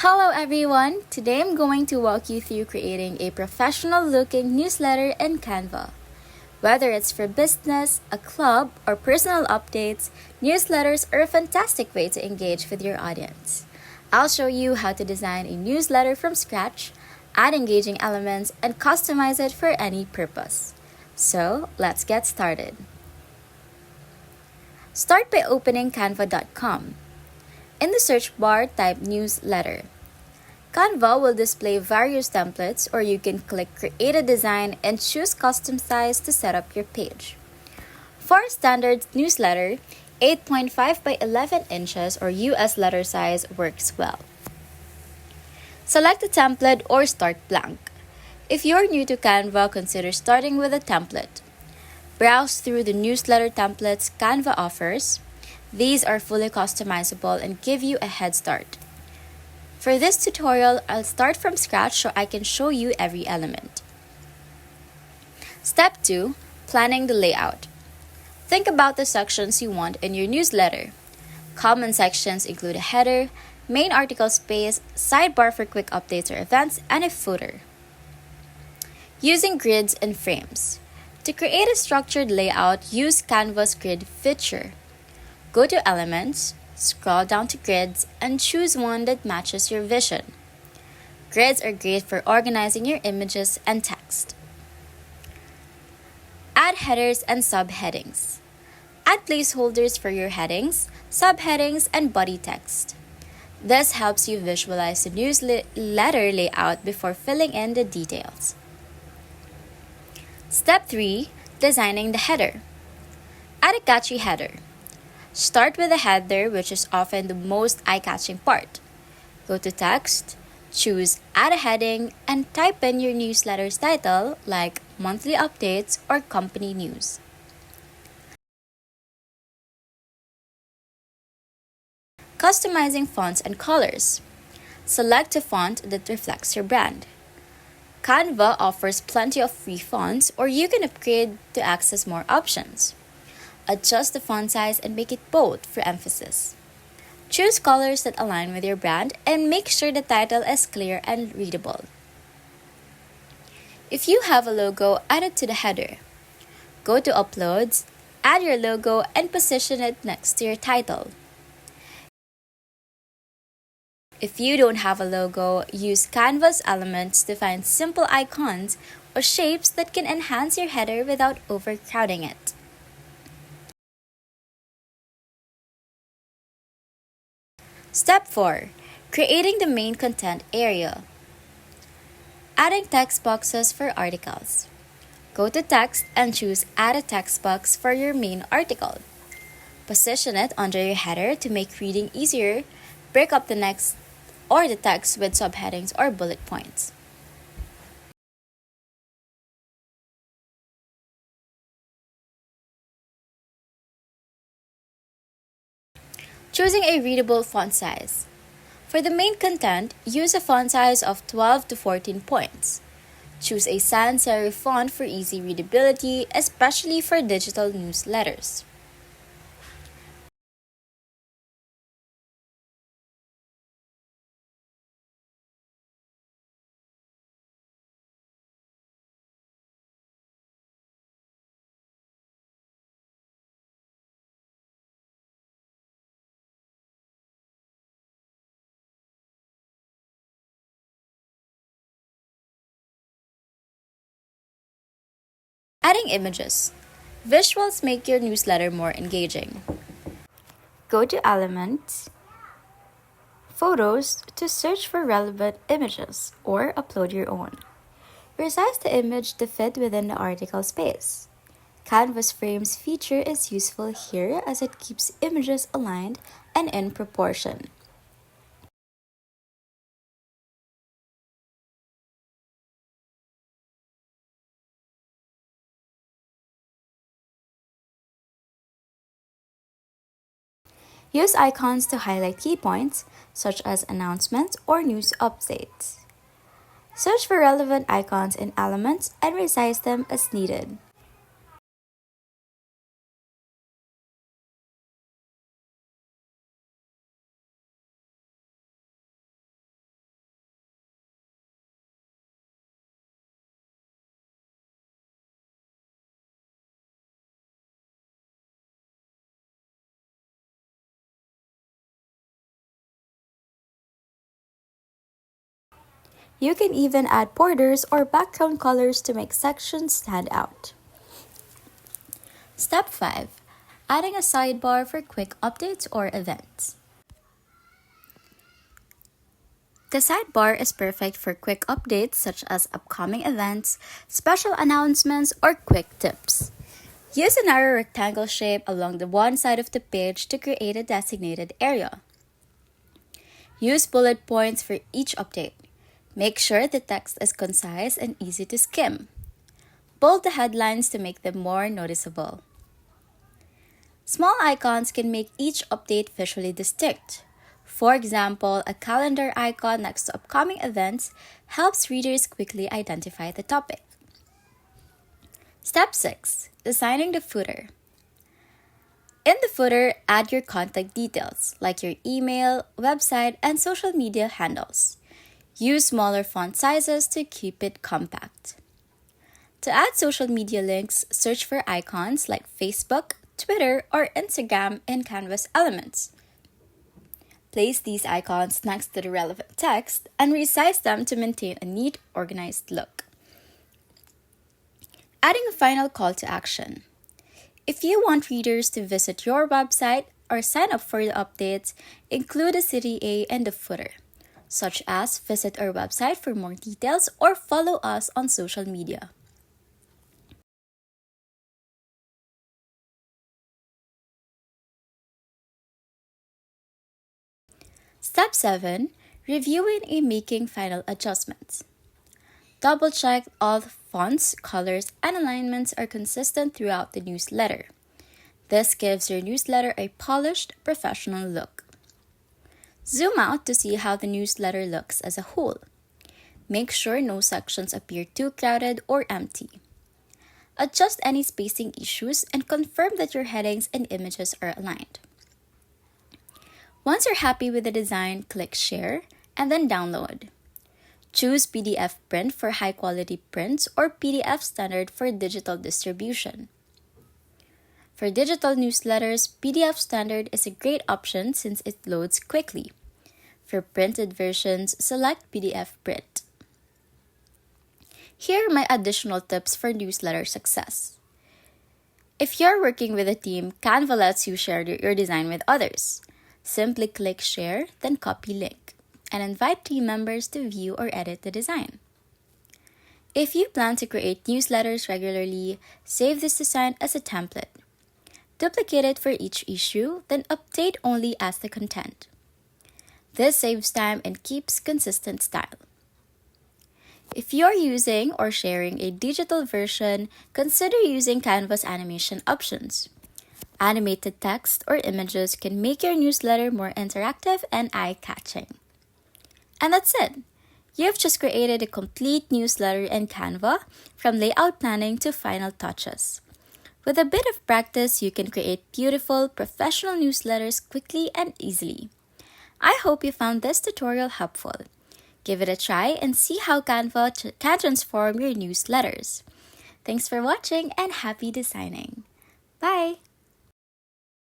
Hello everyone! Today I'm going to walk you through creating a professional looking newsletter in Canva. Whether it's for business, a club, or personal updates, newsletters are a fantastic way to engage with your audience. I'll show you how to design a newsletter from scratch, add engaging elements, and customize it for any purpose. So, let's get started. Start by opening canva.com. In the search bar, type newsletter. Canva will display various templates, or you can click Create a Design and choose Custom Size to set up your page. For a standard newsletter, 8.5 by 11 inches or US letter size works well. Select a template or start blank. If you're new to Canva, consider starting with a template. Browse through the newsletter templates Canva offers. These are fully customizable and give you a head start. For this tutorial, I'll start from scratch so I can show you every element. Step 2. Planning the layout. Think about the sections you want in your newsletter. Common sections include a header, main article space, sidebar for quick updates or events, and a footer. Using grids and frames. To create a structured layout, use Canva's grid feature. Go to Elements, scroll down to Grids, and choose one that matches your vision. Grids are great for organizing your images and text. Add headers and subheadings. Add placeholders for your headings, subheadings, and body text. This helps you visualize the newsletter layout before filling in the details. Step 3. Designing the header. Add a catchy header. Start with the header, which is often the most eye-catching part. Go to Text, choose Add a Heading, and type in your newsletter's title like Monthly Updates or Company News. Customizing fonts and colors. Select a font that reflects your brand. Canva offers plenty of free fonts, or you can upgrade to access more options. Adjust the font size and make it bold for emphasis. Choose colors that align with your brand and make sure the title is clear and readable. If you have a logo, add it to the header. Go to Uploads, add your logo, and position it next to your title. If you don't have a logo, use Canva's elements to find simple icons or shapes that can enhance your header without overcrowding it. Step 4. Creating the main content area. Adding text boxes for articles. Go to Text and choose Add a text box for your main article. Position it under your header to make reading easier. Break up the text with subheadings or bullet points. Choosing a readable font size. For the main content, use a font size of 12 to 14 points. Choose a sans serif font for easy readability, especially for digital newsletters. Adding images. Visuals make your newsletter more engaging. Go to Elements, Photos to search for relevant images or upload your own. Resize the image to fit within the article space. Canvas Frames feature is useful here as it keeps images aligned and in proportion. Use icons to highlight key points, such as announcements or news updates. Search for relevant icons in Elements and resize them as needed. You can even add borders or background colors to make sections stand out. Step 5. Adding a sidebar for quick updates or events. The sidebar is perfect for quick updates such as upcoming events, special announcements, or quick tips. Use a narrow rectangle shape along the one side of the page to create a designated area. Use bullet points for each update. Make sure the text is concise and easy to skim. Bold the headlines to make them more noticeable. Small icons can make each update visually distinct. For example, a calendar icon next to upcoming events helps readers quickly identify the topic. Step 6. Designing the footer. In the footer, add your contact details like your email, website, and social media handles. Use smaller font sizes to keep it compact. To add social media links, search for icons like Facebook, Twitter, or Instagram in Canvas elements. Place these icons next to the relevant text and resize them to maintain a neat, organized look. Adding a final call to action. If you want readers to visit your website or sign up for the updates, include a CTA in the footer, such as visit our website for more details or follow us on social media. Step 7. Reviewing and making final adjustments. Double-check all the fonts, colors, and alignments are consistent throughout the newsletter. This gives your newsletter a polished, professional look. Zoom out to see how the newsletter looks as a whole. Make sure no sections appear too crowded or empty. Adjust any spacing issues and confirm that your headings and images are aligned. Once you're happy with the design, click Share and then Download. Choose PDF print for high-quality prints or PDF standard for digital distribution. For digital newsletters, PDF standard is a great option since it loads quickly. For printed versions, select PDF print. Here are my additional tips for newsletter success. If you're working with a team, Canva lets you share your design with others. Simply click Share, then copy link, and invite team members to view or edit the design. If you plan to create newsletters regularly, save this design as a template. Duplicate it for each issue, then update only as the content. This saves time and keeps consistent style. If you're using or sharing a digital version, consider using Canva's animation options. Animated text or images can make your newsletter more interactive and eye-catching. And that's it! You've just created a complete newsletter in Canva, from layout planning to final touches. With a bit of practice, you can create beautiful, professional newsletters quickly and easily. I hope you found this tutorial helpful. Give it a try and see how Canva can transform your newsletters. Thanks for watching and happy designing! Bye!